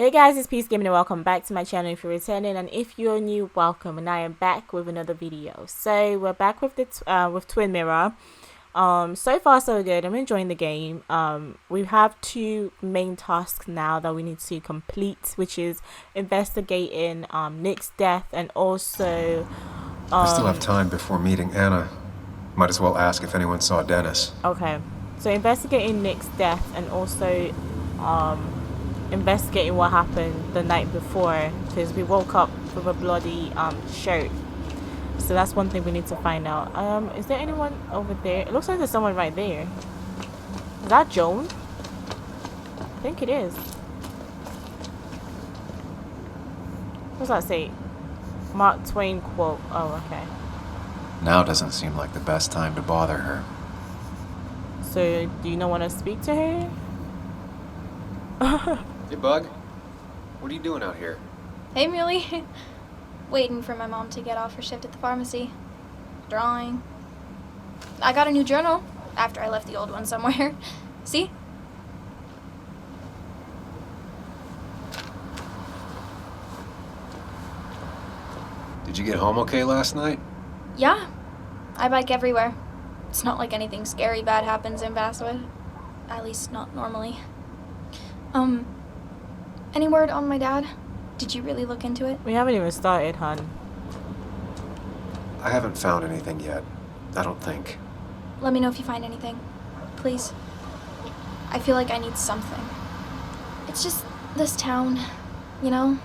Hey guys, it's Peace Gaming and welcome back to my channel if you're returning, and if you're new, welcome. And I am back with another video. So we're back with the with Twin Mirror. So far so good. I'm enjoying the game. We have two main tasks now that we need to complete, which is investigating Nick's death and also I still have time before meeting Anna. Might as well ask if anyone saw Dennis. Okay, so investigating Nick's death and also investigating what happened the night before, because we woke up with a bloody shirt. So that's one thing we need to find out. Is there anyone over there? It looks like there's someone right there. Is that Joan? I think it is. What's that say? Mark Twain quote. Oh, okay. Now doesn't seem like the best time to bother her. So do you not want to speak to her? Hey, Bug. What are you doing out here? Hey, Muley. Waiting for my mom to get off her shift at the pharmacy. Drawing. I got a new journal after I left the old one somewhere. See? Did you get home okay last night? Yeah. I bike everywhere. It's not like anything scary bad happens in Basswood. At least not normally. Any word on my dad? Did you really look into it? We haven't even started, hon. I haven't found anything yet. I don't think. Let me know if you find anything. Please. I feel like I need something. It's just this town, you know?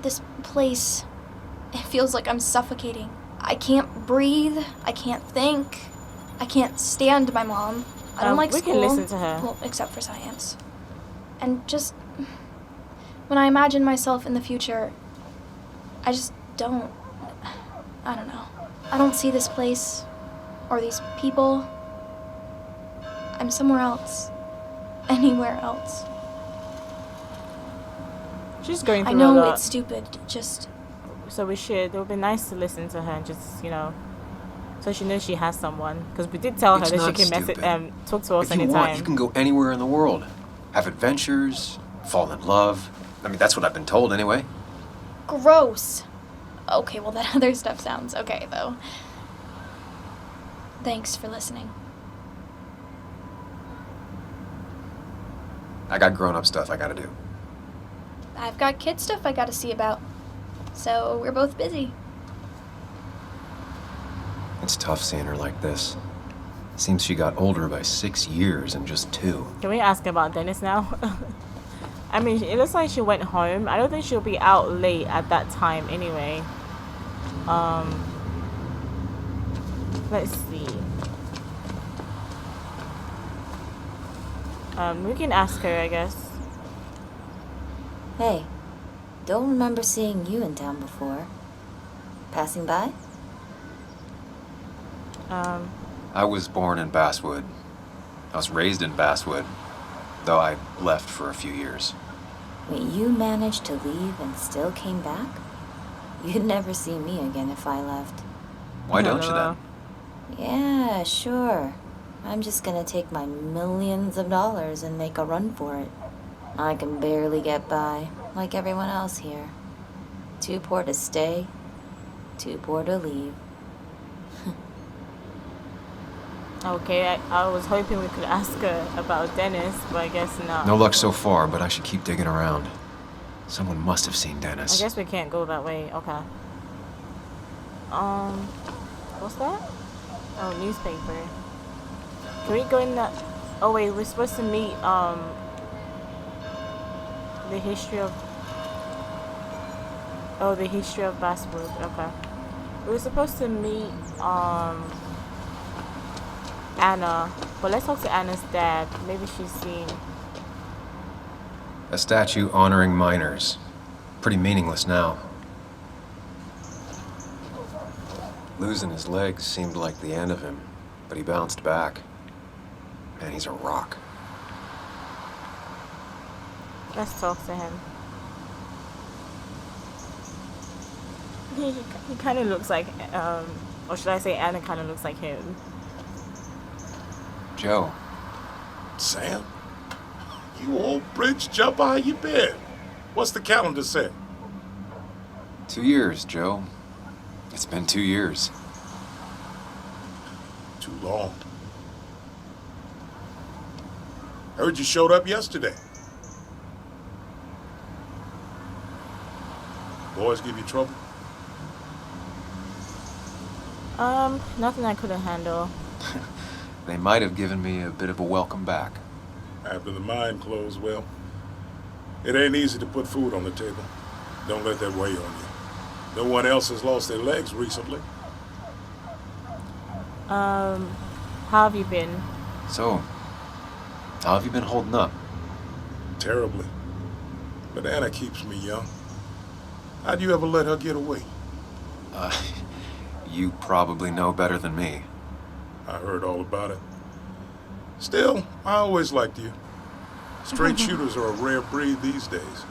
This place. It feels like I'm suffocating. I can't breathe. I can't think. I can't stand my mom. I don't like we school. can listen to her. Well, except for science. And just when I imagine myself in the future, I just don't. I don't know. I don't see this place or these people. I'm somewhere else. Anywhere else. She's going through I know a lot. it's stupid, just. So we should. It would be nice to listen to her and just, you know, so she knows she has someone. Because we did tell her It's that she not can stupid. talk to us If you anytime. want, you can go anywhere in the world. Have adventures, fall in love. I mean, that's what I've been told anyway. Gross. Okay, well, that other stuff sounds okay, though. Thanks for listening. I got grown-up stuff I gotta do. I've got kid stuff I gotta see about. So we're both busy. It's tough seeing her like this. Seems she got older by 6 years in just 2. Can we ask about Dennis now? I mean, it looks like she went home. I don't think she'll be out late at that time anyway. Let's see. We can ask her, I guess. Hey, don't remember seeing you in town before. Passing by? I was born in Basswood. I was raised in Basswood, though I left for a few years. Wait, you managed to leave and still came back? You'd never see me again if I left. Why don't you then? Yeah, sure. I'm just gonna take my millions of dollars and make a run for it. I can barely get by, like everyone else here. Too poor to stay, too poor to leave. Okay, I was hoping we could ask her about Dennis, but I guess not. No luck so far, but I should keep digging around. Someone must have seen Dennis. I guess we can't go that way. Okay. What's that? Oh, newspaper. Can we go in that? Oh wait, we're supposed to meet the history of. Oh, the history of Basswood. Okay. We were supposed to meet Anna, but let's talk to Anna's dad. Maybe she's seen. A statue honoring miners. Pretty meaningless now. Losing his legs seemed like the end of him, but he bounced back. Man, he's a rock. Let's talk to him. He kind of looks like, or should I say Anna kind of looks like him. Joe. Sam, you old bridge jumper, how you been? What's the calendar say? 2 years, Joe. It's been 2 years. Too long. Heard you showed up yesterday. Boys give you trouble? Nothing I couldn't handle. They might have given me a bit of a welcome back. After the mine closed, well, it ain't easy to put food on the table. Don't let that weigh on you. No one else has lost their legs recently. How have you been? So, how have you been holding up? Terribly. But Anna keeps me young. How'd you ever let her get away? You probably know better than me. I heard all about it. Still, I always liked you. Straight shooters are a rare breed these days.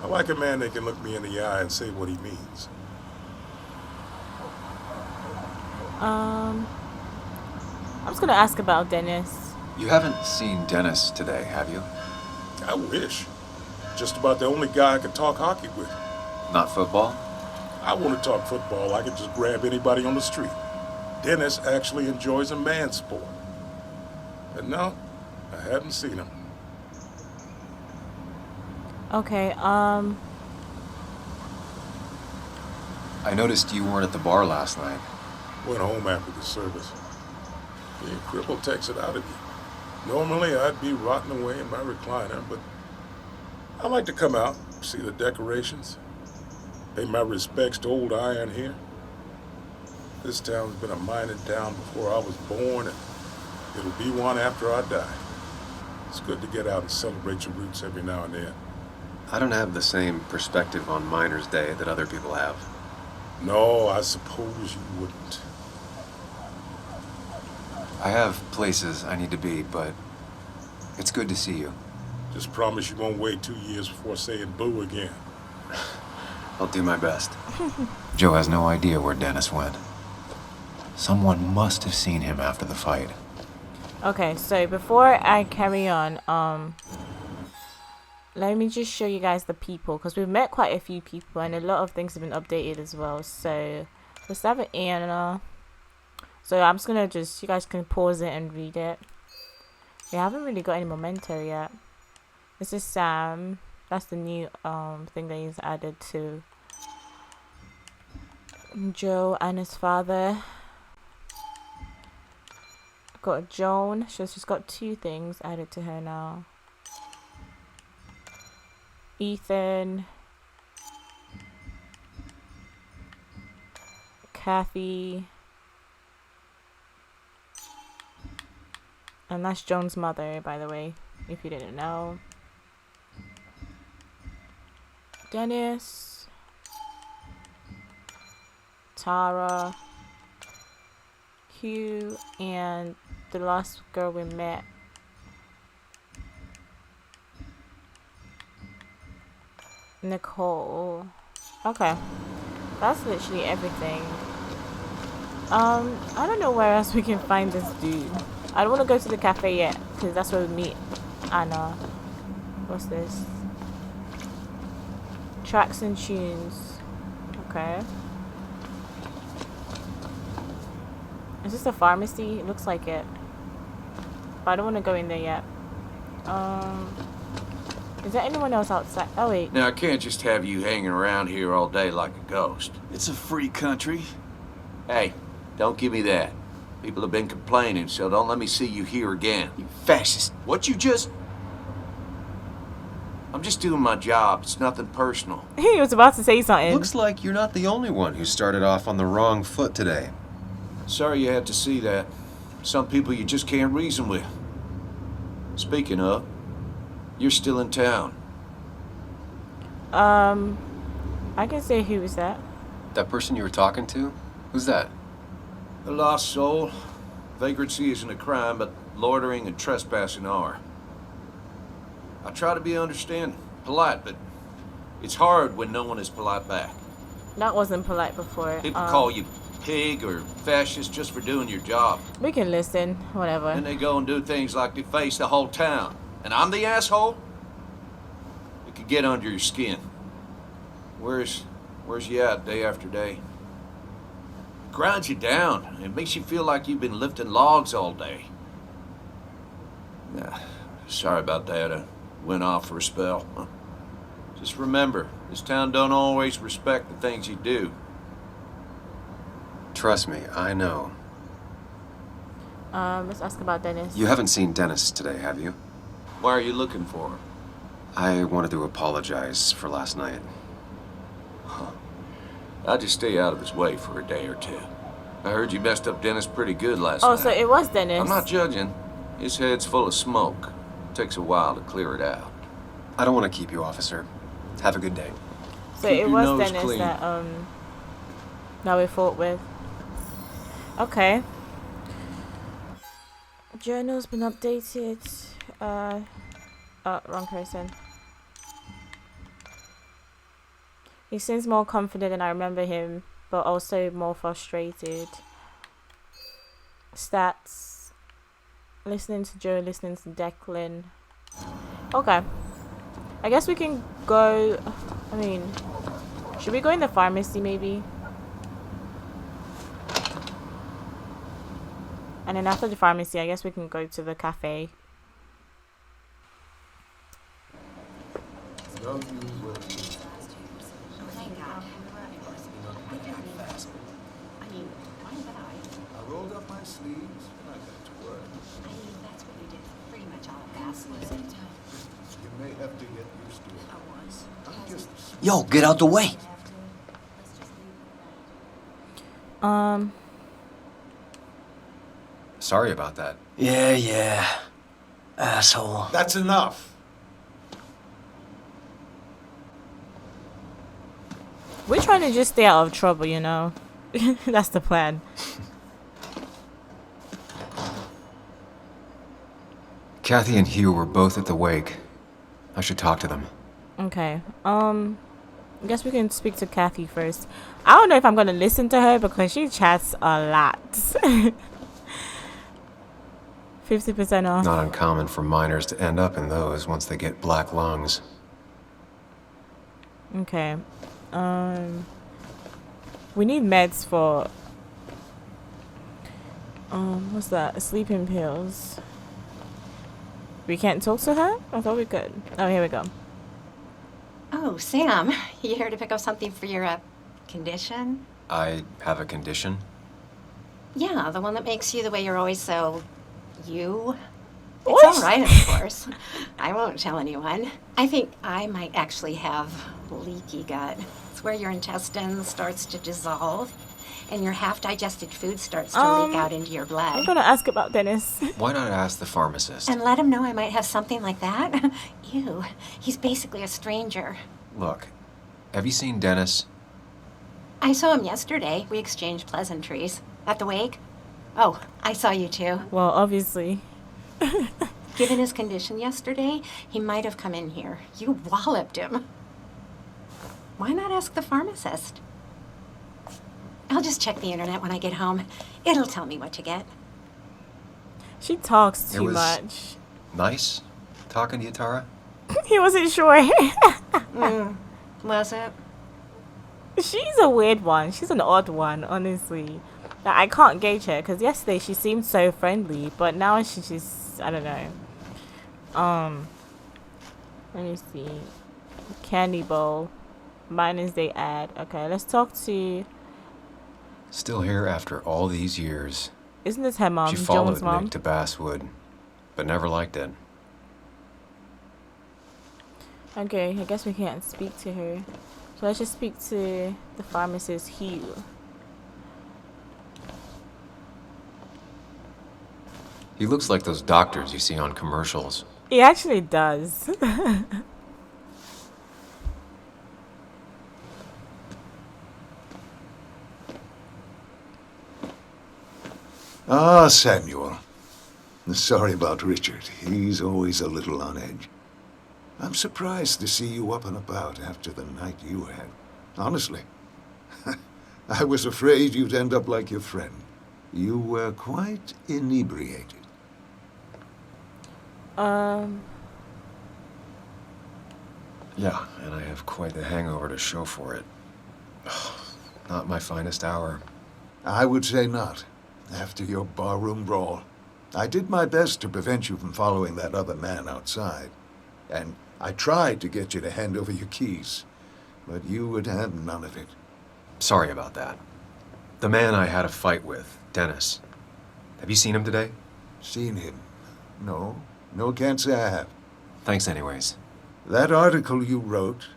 I like a man that can look me in the eye and say what he means. I'm just gonna ask about Dennis. You haven't seen Dennis today, have you? I wish. Just about the only guy I could talk hockey with. Not football? I want to talk football. I could just grab anybody on the street. Dennis actually enjoys a man's sport. But no, I haven't seen him. Okay, I noticed you weren't at the bar last night. Went home after the service. Being crippled takes it out of you. Normally, I'd be rotting away in my recliner, but I like to come out, see the decorations, pay my respects to old iron here. This town's been a mining town before I was born, and it'll be one after I die. It's good to get out and celebrate your roots every now and then. I don't have the same perspective on Miners' Day that other people have. No, I suppose you wouldn't. I have places I need to be, but it's good to see you. Just promise you won't wait 2 years before saying boo again. I'll do my best. Joe has no idea where Dennis went. Someone must have seen him after the fight. okay, so before I carry on, let me just show you guys the people, because we've met quite a few people and a lot of things have been updated as well. So let's have an Anna. So I'm just gonna you guys can pause it and read it. We haven't really got any memento yet. This is Sam. That's the new thing that he's added to Joe and his father. Got Joan. She's got 2 things added to her now. Ethan, Kathy, and that's Joan's mother, by the way, if you didn't know. Dennis, Tara, Hugh, and the last girl we met, Nicole. Okay, that's literally everything. I don't know where else we can find this dude. I don't want to go to the cafe yet because that's where we meet Anna. What's this? Tracks and tunes. Okay. Is this a pharmacy? It looks like it. But I don't want to go in there yet. Is there anyone else outside? Oh, wait. Now, I can't just have you hanging around here all day like a ghost. It's a free country. Hey, don't give me that. People have been complaining, so don't let me see you here again. You fascist. What you just... I'm just doing my job. It's nothing personal. He was about to say something. Looks like you're not the only one who started off on the wrong foot today. Sorry you had to see that. Some people you just can't reason with. Speaking of, you're still in town. I can say who was that. That person you were talking to? Who's that? A lost soul. Vagrancy isn't a crime, but loitering and trespassing are. I try to be understanding, polite, but it's hard when no one is polite back. That wasn't polite before. People call you pig or fascist just for doing your job. We can listen, whatever. Then they go and do things like deface the whole town. And I'm the asshole? It could get under your skin. Where's you at day after day? Grinds you down. It makes you feel like you've been lifting logs all day. Nah, sorry about that. I went off for a spell. Just remember, this town don't always respect the things you do. Trust me, I know. Let's ask about Dennis. You haven't seen Dennis today, have you? Why are you looking for him? I wanted to apologize for last night. I'll just stay out of his way for a day or two. I heard you messed up Dennis pretty good last night. Oh, so it was Dennis. I'm not judging. His head's full of smoke. Takes a while to clear it out. I don't want to keep you, officer. Have a good day. So Keep it your was nose Dennis clean. that we fought with. Okay. Journal's been updated. Oh, wrong person. He seems more confident than I remember him, but also more frustrated. Stats. Listening to Joe, listening to Declan. Okay. I guess we can go... I mean... Should we go in the pharmacy, maybe? And then after the pharmacy, I guess we can go to the cafe. I rolled up my sleeves and I got to work. That's what you did pretty much all past season. You may have to get used to it. I'm just Yo, get out the way. Sorry about that. Yeah. Asshole. That's enough. We're trying to just stay out of trouble, you know. That's the plan. Kathy and Hugh were both at the wake. I should talk to them. Okay. I guess we can speak to Kathy first. I don't know if I'm gonna listen to her because she chats a lot. 50% off. Not uncommon for miners to end up in those once they get black lungs. Okay. We need meds for what's that? Sleeping pills. We can't talk to her? I thought we could. Oh, here we go. Oh, Sam, you here to pick up something for your condition? I have a condition. Yeah, the one that makes you the way you're always so you. It's What? all right, of course. I won't tell anyone. I think I might actually have leaky gut. It's where your intestine starts to dissolve and your half-digested food starts to leak out into your I'm blood. gonna ask about Dennis. Why not ask the pharmacist? And let him know I might have something like that. Ew, he's basically a stranger. Look, have you seen Dennis? I saw him yesterday. We exchanged pleasantries. At the wake? Oh, I saw you too. Well, obviously. Given his condition yesterday, he might have come in here. You walloped him. Why not ask the pharmacist? I'll just check the internet when I get home. It'll tell me what to get. She talks It too was- much. Nice talking to you, Tara? He wasn't sure. Was it? She's a weird one. She's an odd one, honestly. Like, I can't gauge her because yesterday she seemed so friendly, but now she's just, I don't know. Let me see. Candy bowl. Minus they add. Okay, let's talk to. Still here after all these years. Isn't this her mom? She Jones' followed mom. Nick to Basswood, but never liked it. Okay, I guess we can't speak to her. So let's just speak to the pharmacist Hugh. He looks like those doctors you see on commercials. He actually does. Ah, Samuel. Sorry about Richard. He's always a little on edge. I'm surprised to see you up and about after the night you had. Honestly. I was afraid you'd end up like your friend. You were quite inebriated. Yeah, and I have quite the hangover to show for it. Not my finest hour. I would say not, after your barroom brawl. I did my best to prevent you from following that other man outside. And I tried to get you to hand over your keys, but you would have none of it. Sorry about that. The man I had a fight with, Dennis. Have you seen him today? Seen him? No. No, can't say I have. Thanks anyways. That article you wrote,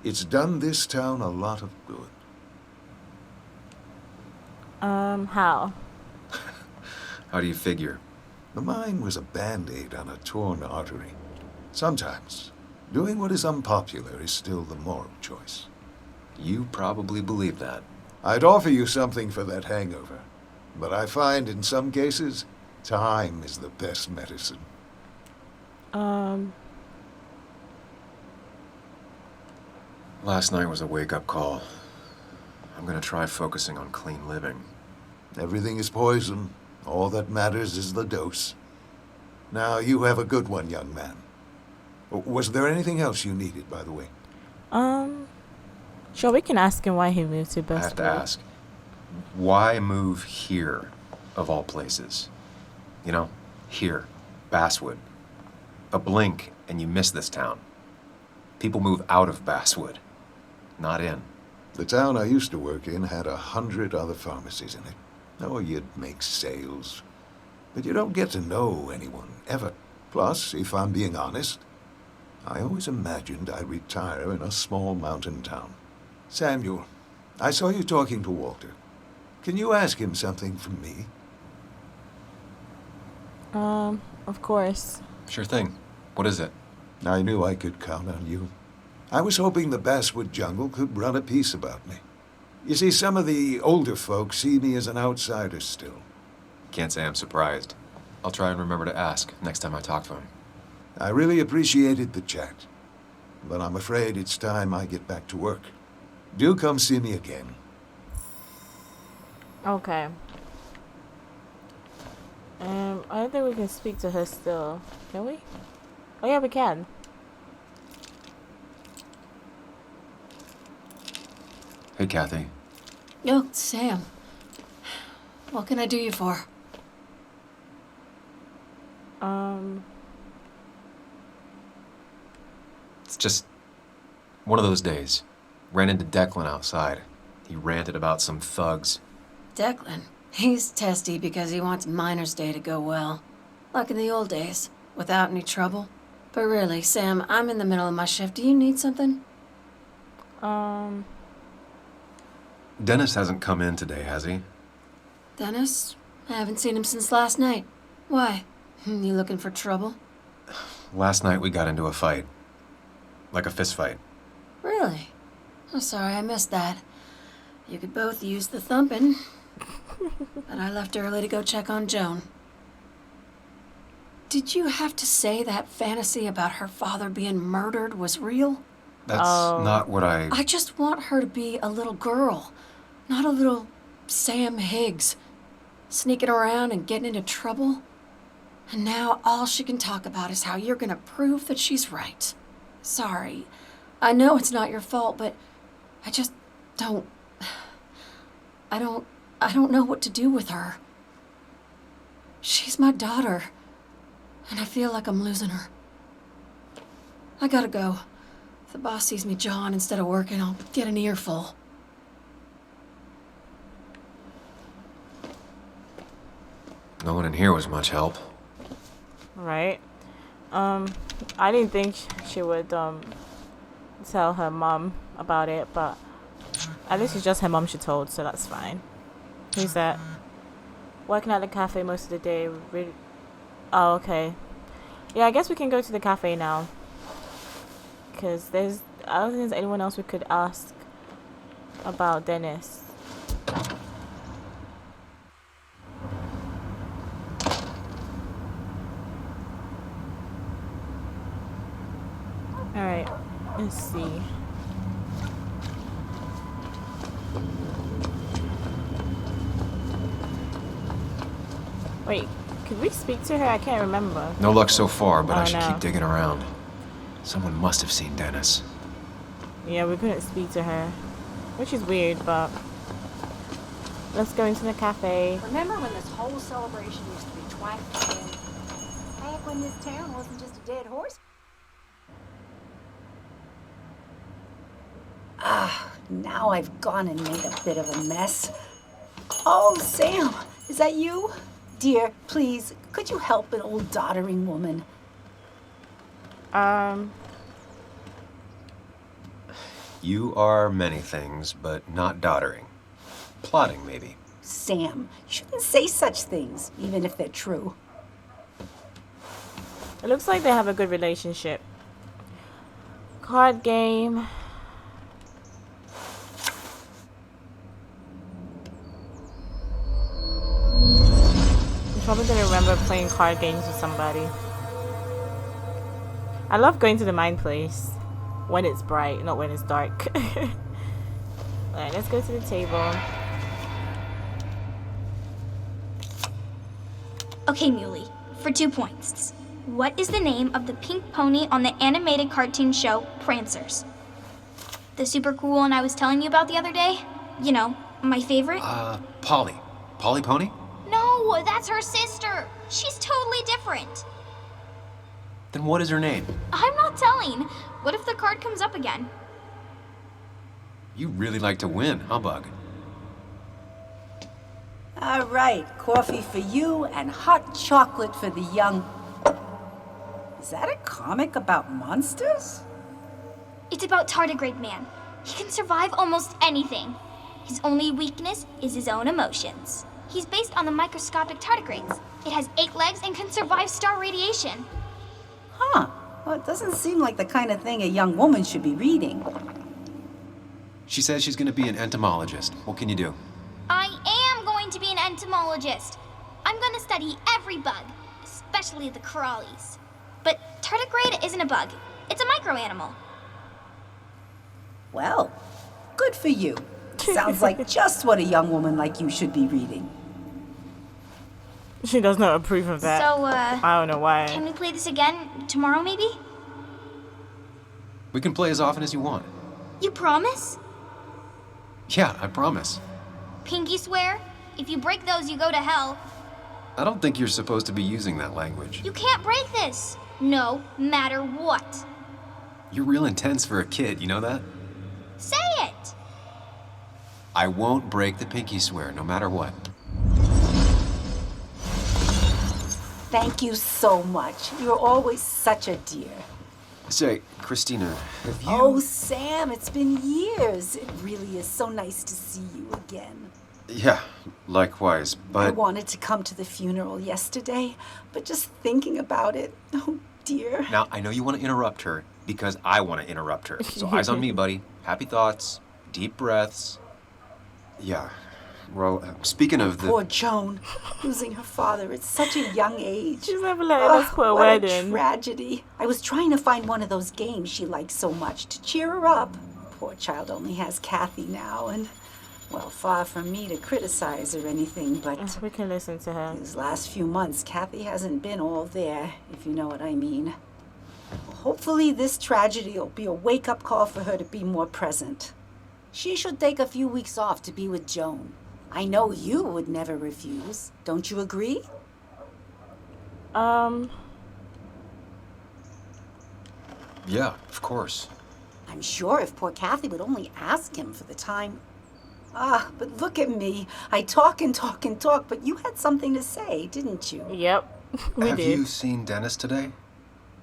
it's done this town a lot of good. How? How do you figure? Mine was a band-aid on a torn artery. Sometimes, doing what is unpopular is still the moral choice. You probably believe that. I'd offer you something for that hangover, but I find in some cases, time is the best medicine. Last night was a wake-up call. I'm gonna try focusing on clean living. Everything is poison. All that matters is the dose. Now, you have a good one, young man. Was there anything else you needed, by the way? Sure, we can ask him why he moved to I Bristol. have to ask, why move here, of all places? You know, here, Basswood. A blink and you miss this town. People move out of Basswood, not in. The town I used to work in had 100 other pharmacies in it. Oh, you'd make sales. But you don't get to know anyone, ever. Plus, if I'm being honest, I always imagined I'd retire in a small mountain town. Samuel, I saw you talking to Walter. Can you ask him something from me? Of course. Sure thing. What is it? I knew I could count on you. I was hoping the Basswood jungle could run a piece about me. You see, some of the older folks see me as an outsider still. Can't say I'm surprised. I'll try and remember to ask next time I talk to him. I really appreciated the chat, but I'm afraid it's time I get back to work. Do come see me again. Okay. I don't think we can speak to her still. Can we? Oh yeah, we can. Hey, Kathy. Yo, Sam. What can I do you for? It's just one of those days. Ran into Declan outside. He ranted about some thugs. Declan. He's testy because he wants Miner's Day to go well. Like in the old days, without any trouble. But really, Sam, I'm in the middle of my shift. Do you need something? Dennis hasn't come in today, has he? Dennis? I haven't seen him since last night. Why? You looking for trouble? Last night we got into a fight. Like a fist fight. Really? I'm sorry I missed that. You could both use the thumping. But I left early to go check on Joan. Did you have to say that fantasy about her father being murdered was real? That's not what I just want her to be a little girl, not a little Sam Higgs, sneaking around and getting into trouble. And now all she can talk about is how you're gonna prove that she's right. Sorry. I know it's not your fault, but I just don't... I don't know what to do with her. She's my daughter, and I feel like I'm losing her. I gotta go. If the boss sees me jawing instead of working, I'll get an earful. No one in here was much help. Right. I didn't think she would tell her mom about it, but at least it's just her mom she told, so that's fine. Who's that? Working at the cafe most of the day. Really? Oh, okay. Yeah, I guess we can go to the cafe now. Because I don't think there's anyone else we could ask about Dennis. Alright, let's see. Wait, could we speak to her? I can't remember. No luck so far, but Oh, I should no. keep digging around. Someone must have seen Dennis. Yeah, we couldn't speak to her, which is weird, but let's go into the cafe. Remember when this whole celebration used to be twanked in? Back when this town wasn't just a dead horse? Now I've gone and made a bit of a mess. Oh, Sam, is that you? Dear, please, could you help an old doddering woman? You are many things, but not doddering. Plotting, maybe. Sam, you shouldn't say such things, even if they're true. It looks like they have a good relationship. Card game. I'm probably gonna remember playing card games with somebody. I love going to the mine place when it's bright, not when it's dark. Alright, let's go to the table. Okay, Muley, for 2 points. What is the name of the pink pony on the animated cartoon show Prancers? The super cool one I was telling you about the other day? You know, my favorite? Polly. Polly Pony? No, that's her sister. She's totally different. Then what is her name? I'm not telling. What if the card comes up again? You really like to win, humbug. All right, coffee for you and hot chocolate for the young... Is that a comic about monsters? It's about Tardigrade Man. He can survive almost anything. His only weakness is his own emotions. He's based on the microscopic tardigrades. It has 8 legs and can survive star radiation. Huh. Well, it doesn't seem like the kind of thing a young woman should be reading. She says she's gonna be an entomologist. What can you do? I am going to be an entomologist. I'm going to study every bug, especially the crawlies. But tardigrade isn't a bug. It's a microanimal. Well, good for you. Sounds like just what a young woman like you should be reading. She does not approve of that. So, I don't know why. can we play this again tomorrow, maybe? We can play as often as you want. You promise? Yeah, I promise. Pinky swear? If you break those, you go to hell. I don't think you're supposed to be using that language. You can't break this. No matter what. You're real intense for a kid, you know that? Say it. I won't break the pinky swear, no matter what. Thank you so much. You're always such a dear. Say, Christina, have you... Oh, Sam, it's been years. It really is so nice to see you again. Yeah, likewise, I but... wanted to come to the funeral yesterday, but just thinking about it, oh dear. Now, I know you want to interrupt her because I want to interrupt her. So eyes on me, buddy. Happy thoughts, deep breaths. Yeah, well, speaking of the... Poor Joan, losing her father at such a young age. She's never letting us put a what wedding. a tragedy. I was trying to find one of those games she likes so much to cheer her up. Poor child only has Kathy now, and, well, far from me to criticize or anything, but We can listen to her. these last few months, Kathy hasn't been all there, if you know what I mean. Hopefully this tragedy will be a wake-up call for her to be more present. She should take a few weeks off to be with Joan. I know you would never refuse. Don't you agree? Yeah, of course. I'm sure if poor Kathy would only ask him for the time. But look at me. I talk and talk and talk, but you had something to say, didn't you? Yep, we Have did. you seen Dennis today?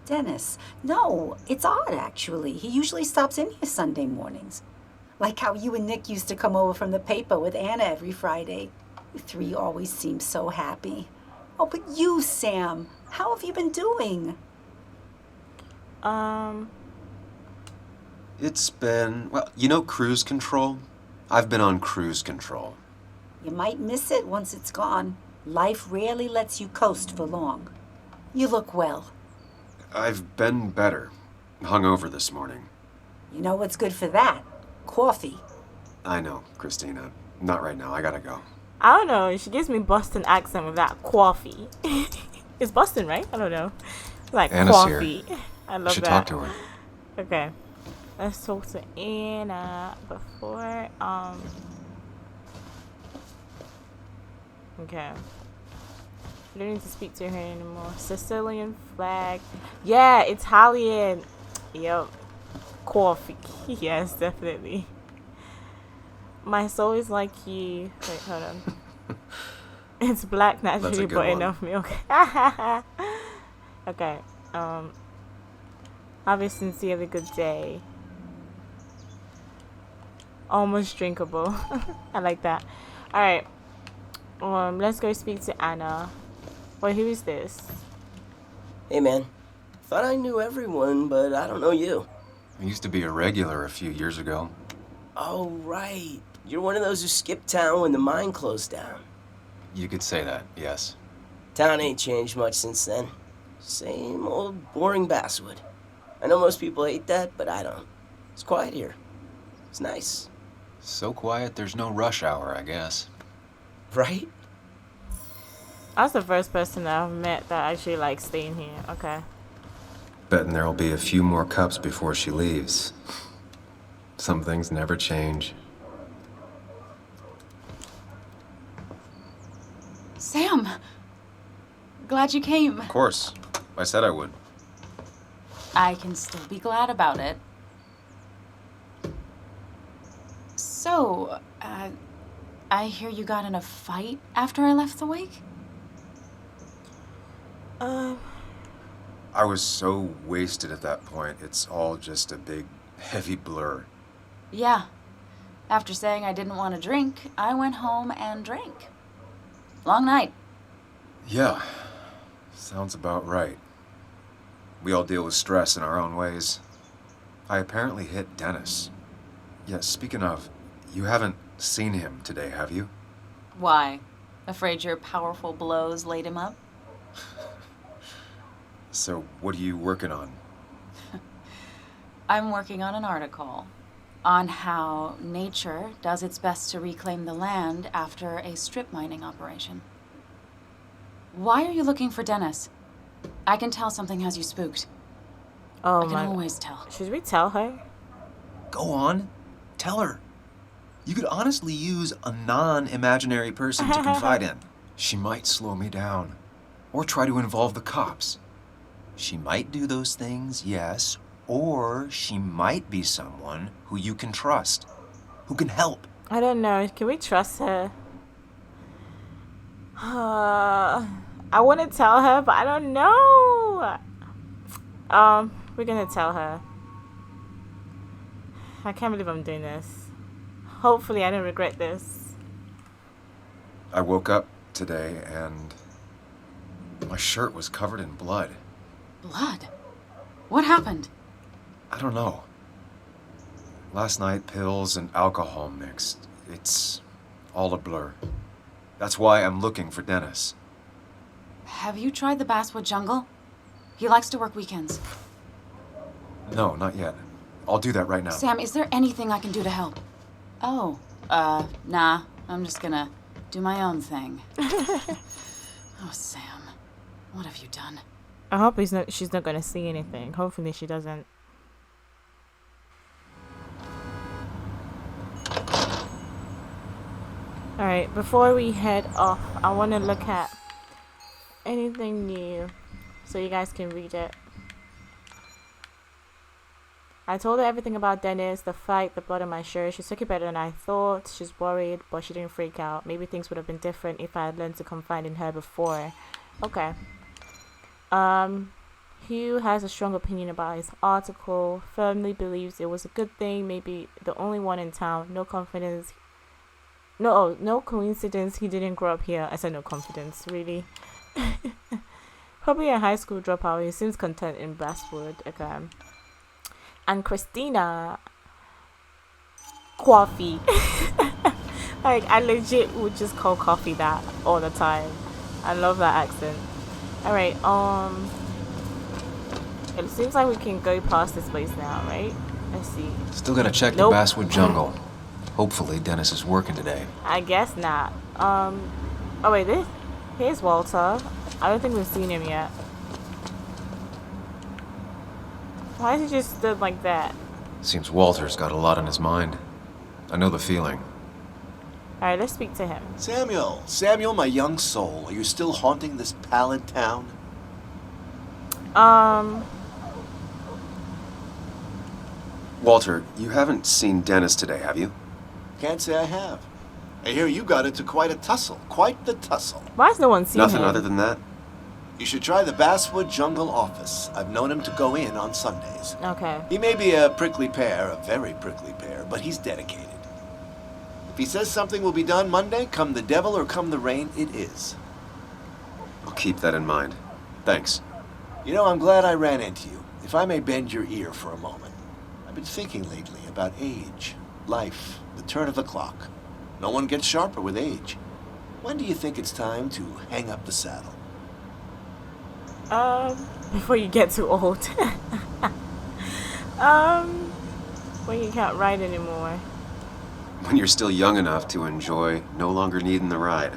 Dennis. No, it's odd, actually. He usually stops in here Sunday mornings. Like how you and Nick used to come over from the paper with Anna every Friday. You 3 always seem so happy. Oh, but you, Sam, how have you been doing? It's been... Well, you know cruise control? I've been on cruise control. You might miss it once it's gone. Life rarely lets you coast for long. You look well. I've been better. Hungover this morning. You know what's good for that? Coffee. I know, Christina. Not right now. I gotta go. I don't know. She gives me Boston accent with that coffee. It's Boston, right? I don't know. Like Anna's coffee. here. I You love should that. talk to her. Okay. Let's talk to Anna before, okay. I don't need to speak to her anymore. Sicilian flag. Yeah, Italian. Yep. Coffee. Yes, definitely. My soul is like you. Wait, hold on. It's black naturally, but enough milk. Okay. Have a sincerely good day. Almost drinkable. I like that. Alright. Let's go speak to Anna. Wait, who is this? Hey, man. Thought I knew everyone, but I don't know you. I used to be a regular a few years ago. Oh, right. You're one of those who skipped town when the mine closed down. You could say that, yes. Town ain't changed much since then. Same old boring basswood. I know most people hate that, but I don't. It's quiet here. It's nice. So quiet there's no rush hour, I guess. Right? I was the first person that I've met that actually likes staying here. Okay. Betting there'll be a few more cups before she leaves. Some things never change. Sam! Glad you came. Of course. I said I would. I can still be glad about it. So, I hear you got in a fight after I left the wake? I was so wasted at that point, it's all just a big, heavy blur. Yeah. After saying I didn't want to drink, I went home and drank. Long night. Yeah, sounds about right. We all deal with stress in our own ways. I apparently hit Dennis. Yeah, speaking of, you haven't seen him today, have you? Why? Afraid your powerful blows laid him up? So, what are you working on? I'm working on an article on how nature does its best to reclaim the land after a strip mining operation. Why are you looking for Dennis? I can tell something has you spooked. Oh I can my. always tell. Should we tell her? Go on. Tell her. You could honestly use a non-imaginary person to confide in. She might slow me down. Or try to involve the cops. She might do those things, yes. Or she might be someone who you can trust. Who can help. I don't know. Can we trust her? I want to tell her, but I don't know. We're gonna tell her. I can't believe I'm doing this. Hopefully I don't regret this. I woke up today and my shirt was covered in blood. Blood? What happened? I don't know. Last night, pills and alcohol mixed. It's all a blur. That's why I'm looking for Dennis. Have you tried the Basswood Jungle? He likes to work weekends. No, not yet. I'll do that right now. Sam, is there anything I can do to help? Oh, nah. I'm just gonna do my own thing. Oh, Sam. What have you done? I hope she's not gonna see anything. Hopefully she doesn't. Alright, before we head off, I want to look at anything new so you guys can read it. I told her everything about Dennis, the fight, the blood on my shirt. She took it better than I thought. She's worried, but she didn't freak out. Maybe things would have been different if I had learned to confide in her before. Okay. Hugh has a strong opinion about his article. Firmly believes it was a good thing. Maybe the only one in town. No confidence. No coincidence he didn't grow up here. I said no confidence, really. Probably a high school dropout. He seems content in Basswood. Okay. And Christina, coffee. Like, I legit would just call coffee that all the time. I love that accent. Alright, it seems like we can go past this place now, right? Let's see. Still gotta check Nope. the Basswood Jungle. Hopefully Dennis is working today. I guess not. Oh wait, here's Walter. I don't think we've seen him yet. Why is he just stood like that? Seems Walter's got a lot on his mind. I know the feeling. Alright, let's speak to him. Samuel, my young soul, are you still haunting this pallid town? Walter, you haven't seen Dennis today, have you? Can't say I have. I hear you got into quite a tussle. Quite the tussle. Why has no one seen Nothing him? other than that? You should try the Basswood Jungle office. I've known him to go in on Sundays. Okay. He may be a prickly pear, a very prickly pear, but he's dedicated. If he says something will be done Monday, come the devil or come the rain, it is. I'll keep that in mind. Thanks. You know, I'm glad I ran into you. If I may bend your ear for a moment. I've been thinking lately about age, life, the turn of the clock. No one gets sharper with age. When do you think it's time to hang up the saddle? Before you get too old. When you can't ride anymore. When you're still young enough to enjoy no longer needing the ride.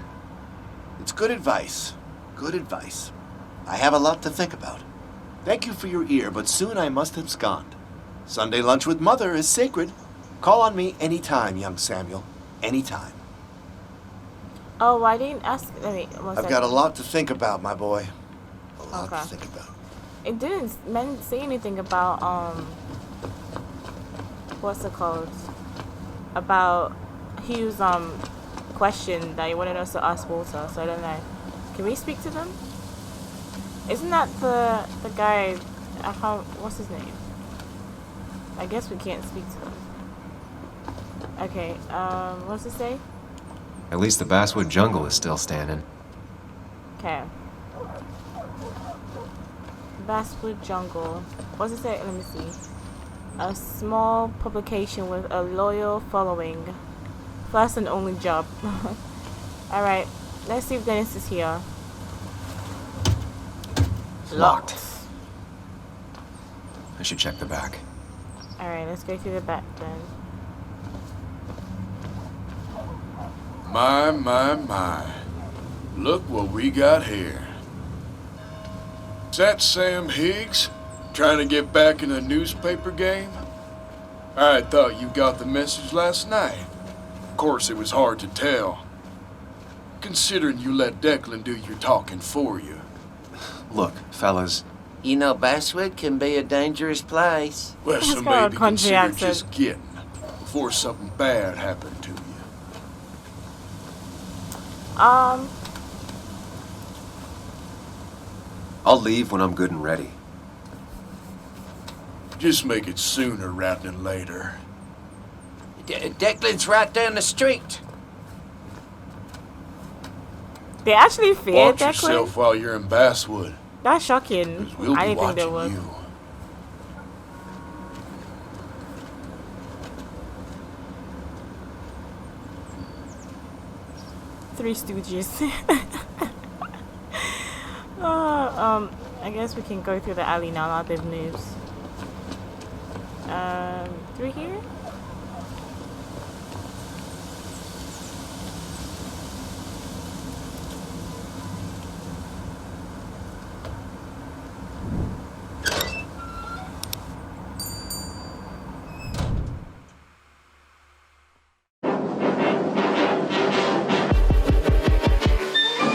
It's good advice. Good advice. I have a lot to think about. Thank you for your ear, but soon I must abscond. Sunday lunch with Mother is sacred. Call on me anytime, young Samuel. Anytime. Oh, I didn't ask. I've got a lot to think about, my boy. A lot to think about. It didn't say anything about what's it called? About Hugh's question that he wanted us to ask Walter. So I don't know. Can we speak to them? Isn't that the guy? I can't. What's his name? I guess we can't speak to him. Okay. What's it say? At least the Basswood Jungle is still standing. Okay. Basswood Jungle. What's it say? Let me see. A small publication with a loyal following. First and only job. Alright. Let's see if Dennis is here. Locked. I should check the back. Alright, let's go through the back then. My. Look what we got here. Is that Sam Higgs? Trying to get back in the newspaper game? I thought you got the message last night. Of course, it was hard to tell. Considering you let Declan do your talking for you. Look, fellas. You know, Basswood can be a dangerous place. Well, He's so got a maybe country consider accent. just getting before something bad happened to you. I'll leave when I'm good and ready. Just make it sooner rather than later. Declan's right down the street. They actually fear Watch Declan? yourself while you're in Basswood. That's shocking. 'Cause we'll I be didn't think they watching would. you. Three Stooges. I guess we can go through the alley now. Now they've moved. Through here?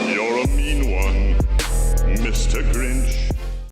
You're a mean one, Mr. Grinch.